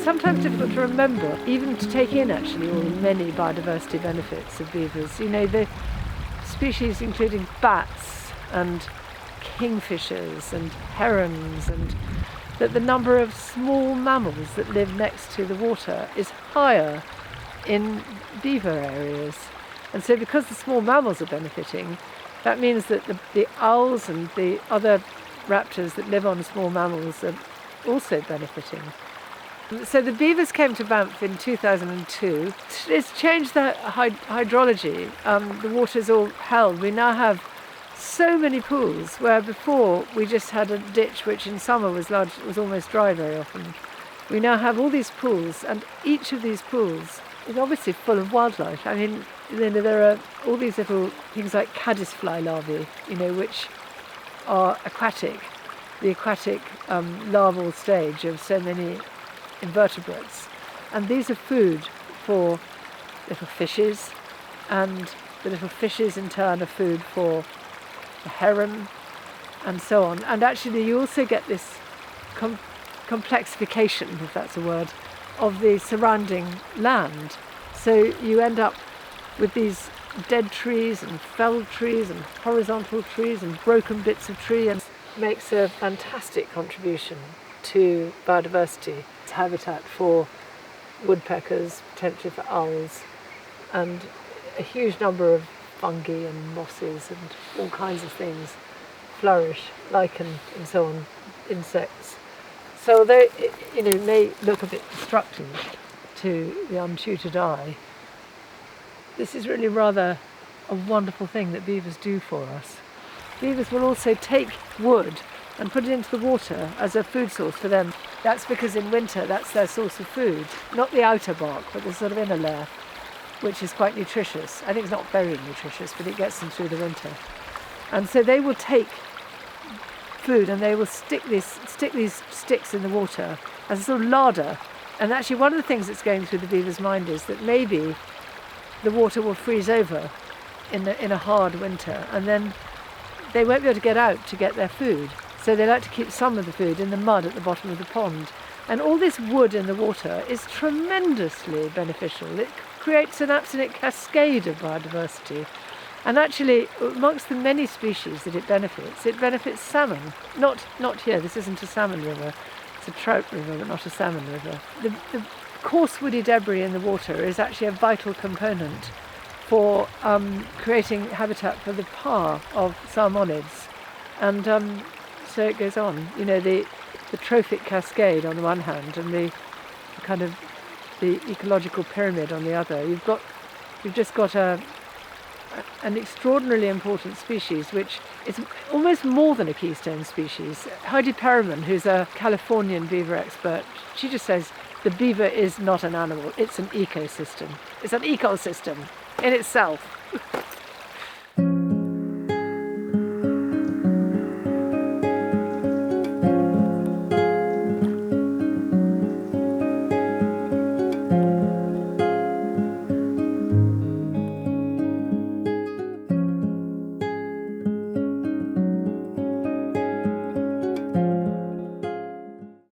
sometimes difficult to remember, even to take in actually all the many biodiversity benefits of beavers. You know, the species including bats and kingfishers and herons, and that the number of small mammals that live next to the water is higher in beaver areas. And so because the small mammals are benefiting, that means that the owls and the other raptors that live on small mammals are also benefiting. So the beavers came to Bamff in 2002. It's changed the hydrology. The water's all held. We now have so many pools, where before we just had a ditch which in summer was large, was almost dry very often. We now have all these pools, and each of these pools is obviously full of wildlife. I mean, there are all these little things like caddisfly larvae, you know, which are aquatic, the aquatic larval stage of so many invertebrates. And these are food for little fishes, and the little fishes in turn are food for the heron, and so on. And actually you also get this complexification, if that's a word, of the surrounding land. So you end up with these dead trees and felled trees and horizontal trees and broken bits of tree, and makes a fantastic contribution to biodiversity. It's habitat for woodpeckers, potentially for owls, and a huge number of fungi and mosses and all kinds of things flourish, lichen and so on, insects. So although it, you know, may look a bit destructive to the untutored eye, this is really rather a wonderful thing that beavers do for us. Beavers will also take wood and put it into the water as a food source for them. That's because in winter that's their source of food, not the outer bark, but the sort of inner layer, which is quite nutritious. I think it's not very nutritious, but it gets them through the winter. And so they will take food and they will stick these sticks in the water as a sort of larder. And actually one of the things that's going through the beaver's mind is that maybe the water will freeze over in a hard winter, and then they won't be able to get out to get their food. So they like to keep some of the food in the mud at the bottom of the pond. And all this wood in the water is tremendously beneficial. It creates an absolute cascade of biodiversity. And actually, amongst the many species that it benefits salmon. Not here, this isn't a salmon river. It's a trout river, but not a salmon river. The coarse woody debris in the water is actually a vital component for creating habitat for the parr of salmonids. And so it goes on. You know, the trophic cascade on the one hand and the kind of the ecological pyramid on the other. You've just got an extraordinarily important species which is almost more than a keystone species. Heidi Perriman, who's a Californian beaver expert, she just says the beaver is not an animal, it's an ecosystem. It's an ecosystem in itself.